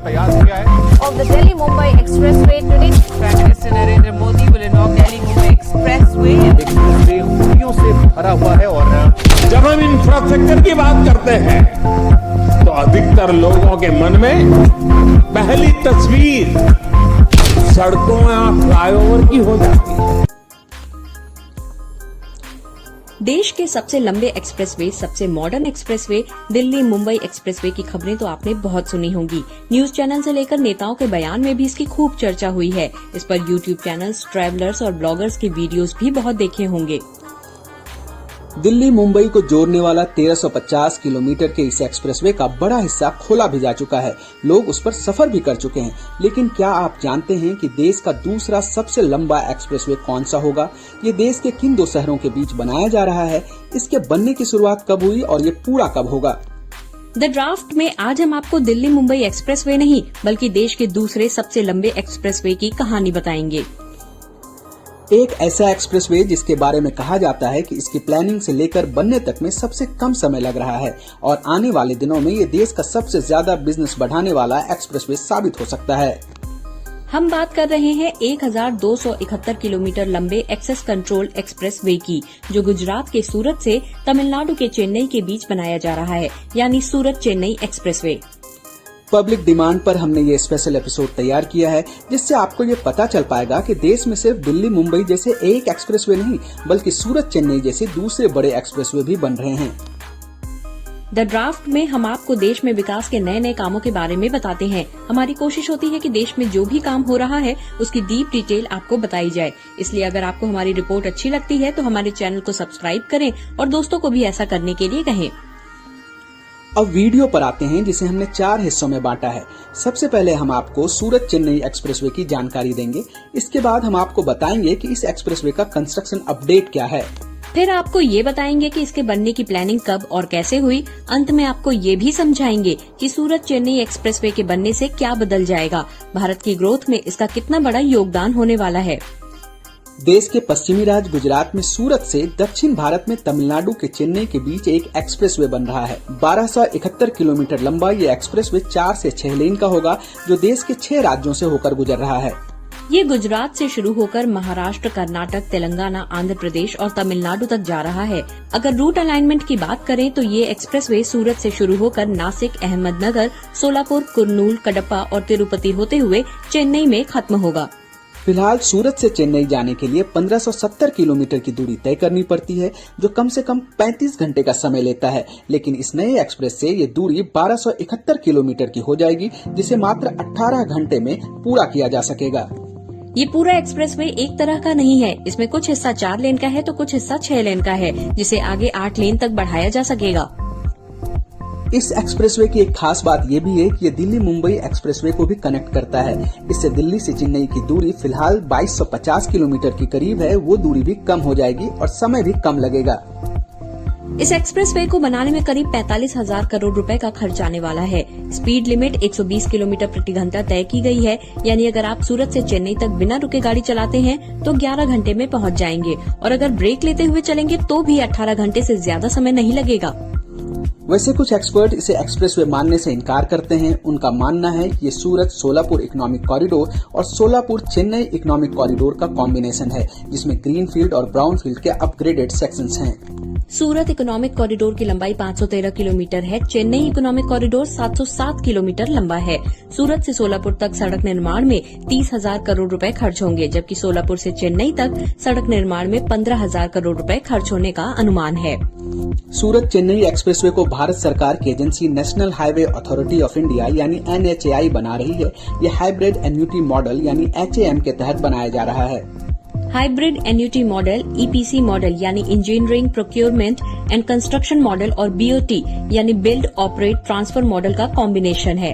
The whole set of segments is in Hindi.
तैयार हो गया है। Of the Delhi-Mumbai Expressway today, Prime Minister Narendra Modi will inaugurate Delhi-Mumbai Expressway. Expressway खूबियों से भरा हुआ है और जब हम इंफ्रास्ट्रक्चर की बात करते हैं तो अधिकतर लोगों के मन में पहली तस्वीर सड़कों या फ्लाईओवर की हो जाती है। देश के सबसे लंबे एक्सप्रेसवे, सबसे modern expressway, Delhi Mumbai expressway की खबरें तो आपने बहुत सुनी होंगी। न्यूज चैनल से लेकर नेताओं के बयान में भी इसकी खूब चर्चा हुई है। इस पर यूट्यूब चैनल्स, ट्रैवलर्स और ब्लॉगर्स के वीडियोस भी बहुत देखे होंगे। दिल्ली मुंबई को जोड़ने वाला 1350 किलोमीटर के इस एक्सप्रेसवे का बड़ा हिस्सा खोला भी जा चुका है। लोग उस पर सफर भी कर चुके हैं। लेकिन क्या आप जानते हैं कि देश का दूसरा सबसे लंबा एक्सप्रेसवे कौन सा होगा? ये देश के किन दो शहरों के बीच बनाया जा रहा है? इसके बनने की शुरुआत कब हुई और ये पूरा कब होगा? द ड्राफ्ट में आज हम आपको दिल्ली मुंबई एक्सप्रेसवे नहीं बल्कि देश के दूसरे सबसे लंबे एक्सप्रेसवे की कहानी बताएंगे। एक ऐसा एक्सप्रेसवे जिसके बारे में कहा जाता है कि इसकी प्लानिंग से लेकर बनने तक में सबसे कम समय लग रहा है और आने वाले दिनों में ये देश का सबसे ज्यादा बिजनेस बढ़ाने वाला एक्सप्रेसवे साबित हो सकता है। हम बात कर रहे हैं 1271 किलोमीटर लंबे एक्सेस कंट्रोल एक्सप्रेसवे की, जो गुजरात के सूरत से तमिलनाडु के चेन्नई के बीच बनाया जा रहा है, यानी सूरत चेन्नई एक्सप्रेसवे। पब्लिक डिमांड पर हमने ये स्पेशल एपिसोड तैयार किया है जिससे आपको ये पता चल पाएगा कि देश में सिर्फ दिल्ली मुंबई जैसे एक एक्सप्रेसवे नहीं बल्कि सूरत चेन्नई जैसे दूसरे बड़े एक्सप्रेसवे भी बन रहे हैं। द ड्राफ्ट में हम आपको देश में विकास के नए नए कामों के बारे में बताते हैं। हमारी कोशिश होती है कि देश में जो भी काम हो रहा है उसकी डीप डिटेल आपको बताई जाए। इसलिए अगर आपको हमारी रिपोर्ट अच्छी लगती है तो हमारे चैनल को सब्सक्राइब करें और दोस्तों को भी ऐसा करने के लिए कहें। अब वीडियो पर आते हैं जिसे हमने 4 हिस्सों में बांटा है। सबसे पहले हम आपको सूरत चेन्नई एक्सप्रेसवे की जानकारी देंगे। इसके बाद हम आपको बताएंगे कि इस एक्सप्रेसवे का कंस्ट्रक्शन अपडेट क्या है। फिर आपको ये बताएंगे कि इसके बनने की प्लानिंग कब और कैसे हुई। अंत में आपको ये भी समझाएंगे कि सूरत चेन्नई एक्सप्रेसवे के बनने से क्या बदल जाएगा, भारत की ग्रोथ में इसका कितना बड़ा योगदान होने वाला है। देश के पश्चिमी राज्य गुजरात में सूरत से दक्षिण भारत में तमिलनाडु के चेन्नई के बीच एक एक्सप्रेसवे बन रहा है। 1271 किलोमीटर लंबा ये एक्सप्रेसवे 4 से 6 लेन का होगा, जो देश के 6 राज्यों से होकर गुजर रहा है। ये गुजरात से शुरू होकर महाराष्ट्र, कर्नाटक, तेलंगाना, आंध्र प्रदेश और तमिलनाडु तक जा रहा है। अगर रूट अलाइनमेंट की बात करें तो ये एक्सप्रेसवे सूरत से शुरू होकर नासिक, अहमदनगर, सोलापुर, कुर्नूल, कडप्पा और तिरुपति होते हुए चेन्नई में खत्म होगा। फिलहाल सूरत से चेन्नई जाने के लिए 1570 किलोमीटर की दूरी तय करनी पड़ती है, जो कम से कम 35 घंटे का समय लेता है। लेकिन इस नए एक्सप्रेस से ये दूरी 1271 किलोमीटर की हो जाएगी, जिसे मात्र 18 घंटे में पूरा किया जा सकेगा। ये पूरा एक्सप्रेसवे एक तरह का नहीं है। इसमें कुछ हिस्सा 4 लेन का है तो कुछ हिस्सा 6 लेन का है, जिसे आगे 8 लेन तक बढ़ाया जा सकेगा। इस एक्सप्रेसवे की एक खास बात ये भी है कि ये दिल्ली मुंबई एक्सप्रेसवे को भी कनेक्ट करता है। इससे दिल्ली से चेन्नई की दूरी फिलहाल 2250 किलोमीटर की करीब है, वो दूरी भी कम हो जाएगी और समय भी कम लगेगा। इस एक्सप्रेसवे को बनाने में करीब 45,000 करोड़ रुपए का खर्च आने वाला है। स्पीड लिमिट 120 किलोमीटर प्रति घंटा तय की गई है, यानी अगर आप सूरत से चेन्नई तक बिना रुके गाड़ी चलाते हैं तो 11 घंटे में पहुंच जाएंगे और अगर ब्रेक लेते हुए चलेंगे तो भी 18 घंटे से ज्यादा समय नहीं लगेगा। वैसे कुछ एक्सपर्ट इसे एक्सप्रेसवे मानने से इनकार करते हैं। उनका मानना है कि ये सूरत सोलापुर इकोनॉमिक कॉरिडोर और सोलापुर चेन्नई इकोनॉमिक कॉरिडोर का कॉम्बिनेशन है, जिसमें ग्रीन फील्ड और ब्राउन फील्ड के अपग्रेडेड सेक्शंस हैं। सूरत इकोनॉमिक कॉरिडोर की लंबाई 513 किलोमीटर है। चेन्नई इकोनॉमिक कॉरिडोर 707 किलोमीटर लंबा है। सूरत से सोलापुर तक सड़क निर्माण में 30,000 करोड़ रुपए खर्च होंगे, जबकि सोलापुर से चेन्नई तक सड़क निर्माण में 15,000 करोड़ रुपए खर्च होने का अनुमान है। सूरत चेन्नई एक्सप्रेसवे को भारत सरकार की agency National Highway Authority of India यानी NHAI बना रही है। यह हाइब्रिड एन्युटी मॉडल यानी HAM के तहत बनाया जा रहा है। Hybrid annuity model EPC model यानी engineering, procurement and construction model और BOT यानी बिल्ड, ऑपरेट, ट्रांसफर मॉडल का कॉम्बिनेशन है।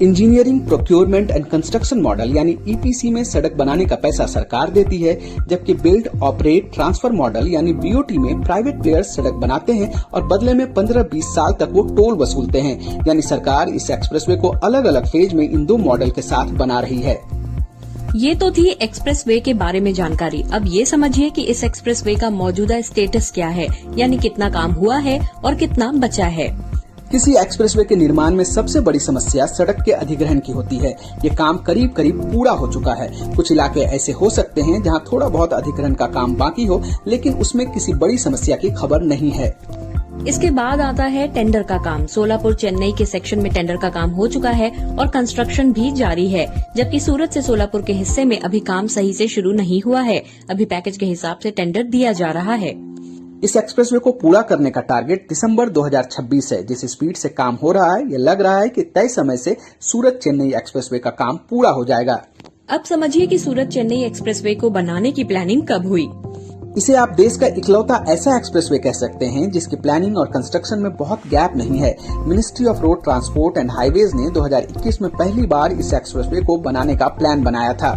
Engineering, procurement and construction model यानी EPC में सड़क बनाने का पैसा सरकार देती है, जबकि बिल्ड, ऑपरेट, ट्रांसफर मॉडल यानी BOT में प्राइवेट प्लेयर्स सड़क बनाते हैं और बदले में 15-20 साल तक वो टोल वसूलते हैं। यानी सरकार इस एक्सप्रेसवे को अलग अलग फेज में इन 2 मॉडल के साथ बना रही है। ये तो थी एक्सप्रेसवे के बारे में जानकारी। अब ये समझिए कि इस एक्सप्रेसवे का मौजूदा स्टेटस क्या है, यानी कितना काम हुआ है और कितना बचा है। किसी एक्सप्रेसवे के निर्माण में सबसे बड़ी समस्या सड़क के अधिग्रहण की होती है। ये काम करीब करीब पूरा हो चुका है। कुछ इलाके ऐसे हो सकते हैं जहां थोड़ा बहुत अधिग्रहण का काम बाकी हो, लेकिन उसमें किसी बड़ी समस्या की खबर नहीं है। इसके बाद आता है टेंडर का काम। सोलापुर चेन्नई के सेक्शन में टेंडर का काम हो चुका है और कंस्ट्रक्शन भी जारी है, जबकि सूरत से सोलापुर के हिस्से में अभी काम सही से शुरू नहीं हुआ है। अभी पैकेज के हिसाब से टेंडर दिया जा रहा है। इस एक्सप्रेसवे को पूरा करने का टारगेट दिसंबर 2026 है। जिस स्पीड से काम हो रहा है, ये लग रहा है कि तय समय से सूरत चेन्नई एक्सप्रेसवे का काम पूरा हो जाएगा। अब समझिए कि सूरत चेन्नई एक्सप्रेसवे को बनाने की प्लानिंग कब हुई। इसे आप देश का इकलौता ऐसा एक्सप्रेसवे कह सकते हैं जिसकी प्लानिंग और कंस्ट्रक्शन में बहुत गैप नहीं है। Ministry of road transport and highways ने 2021 में पहली बार इस एक्सप्रेसवे को बनाने का प्लान बनाया था।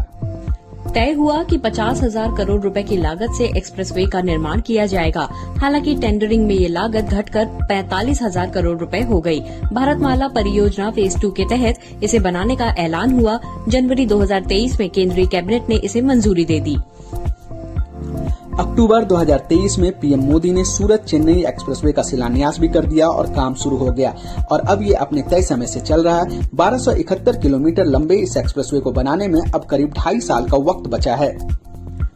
तय हुआ कि 50,000 करोड़ रुपए की लागत से एक्सप्रेसवे का निर्माण किया जाएगा। हालांकि टेंडरिंग में ये लागत घटकर 45,000 करोड़ रुपए हो गई। भारतमाला परियोजना फेज 2 के तहत इसे बनाने का ऐलान हुआ। जनवरी 2023 में केंद्रीय कैबिनेट ने इसे मंजूरी दे दी। अक्टूबर 2023 में पीएम मोदी ने सूरत चेन्नई एक्सप्रेसवे का शिलान्यास भी कर दिया और काम शुरू हो गया और अब ये अपने तय समय से चल रहा है। 1271 किलोमीटर लंबे इस एक्सप्रेसवे को बनाने में अब करीब 2.5 साल का वक्त बचा है।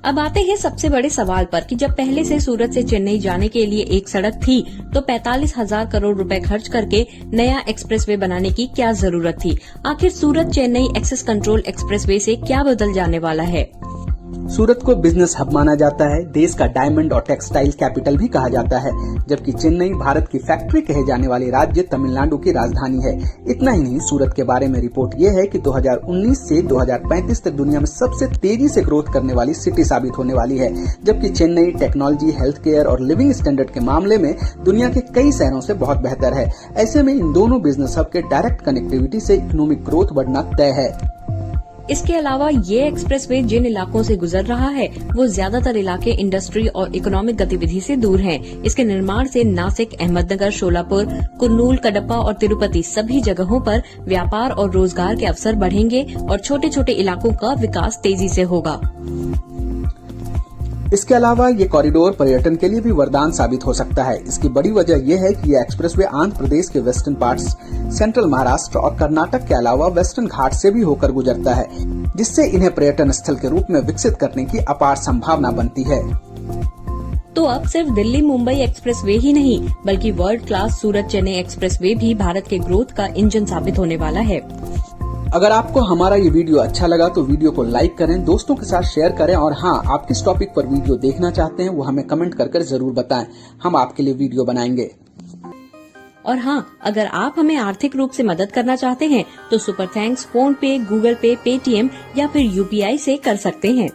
अब आते हैं सबसे बड़े सवाल पर कि जब पहले से सूरत से चेन्नई जाने के लिए एक सड़क थी तो 45,000 करोड़ रुपए खर्च करके नया एक्सप्रेसवे बनाने की क्या जरूरत थी। आखिर सूरत चेन्नई एक्सेस कंट्रोल एक्सप्रेसवे से क्या बदल जाने वाला है। सूरत को बिजनेस हब माना जाता है, देश का डायमंड और टेक्सटाइल कैपिटल भी कहा जाता है, जबकि चेन्नई भारत की फैक्ट्री कहे जाने वाले राज्य तमिलनाडु की राजधानी है। इतना ही नहीं, सूरत के बारे में रिपोर्ट ये है कि 2019 से 2035 तक दुनिया में सबसे तेजी से ग्रोथ करने वाली सिटी साबित होने वाली है, जबकि चेन्नई टेक्नोलॉजी, हेल्थ केयर और लिविंग स्टैंडर्ड के मामले में दुनिया के कई शहरों से बहुत बेहतर है। ऐसे में इन दोनों बिजनेस हब के डायरेक्ट कनेक्टिविटी से इकोनॉमिक ग्रोथ बढ़ना तय है। इसके अलावा ये एक्सप्रेसवे जिन इलाकों से गुजर रहा है वो ज्यादातर इलाके इंडस्ट्री और इकोनॉमिक गतिविधि से दूर हैं। इसके निर्माण से नासिक, अहमदनगर, शोलापुर, कुर्नूल, कडप्पा और तिरुपति सभी जगहों पर व्यापार और रोजगार के अवसर बढ़ेंगे और छोटे छोटे इलाकों का विकास तेजी से होगा। इसके अलावा ये कॉरिडोर पर्यटन के लिए भी वरदान साबित हो सकता है। इसकी बड़ी वजह यह है कि ये एक्सप्रेसवे आंध्र प्रदेश के वेस्टर्न पार्ट्स, सेंट्रल महाराष्ट्र और कर्नाटक के अलावा वेस्टर्न घाट से भी होकर गुजरता है, जिससे इन्हें पर्यटन स्थल के रूप में विकसित करने की अपार संभावना बनती है। तो अब सिर्फ दिल्ली मुंबई एक्सप्रेसवे ही नहीं बल्कि वर्ल्ड क्लास सूरत चेन्नई एक्सप्रेसवे भी भारत के ग्रोथ का इंजन साबित होने वाला है। अगर आपको हमारा ये वीडियो अच्छा लगा तो वीडियो को लाइक करें, दोस्तों के साथ शेयर करें और हाँ, आप किस टॉपिक पर वीडियो देखना चाहते हैं वो हमें कमेंट कर जरूर बताएं। हम आपके लिए वीडियो बनाएंगे। और हाँ, अगर आप हमें आर्थिक रूप से मदद करना चाहते हैं तो सुपर थैंक्स, फोन पे, गूगल पे, पेटीएम या फिर UPI से कर सकते हैं।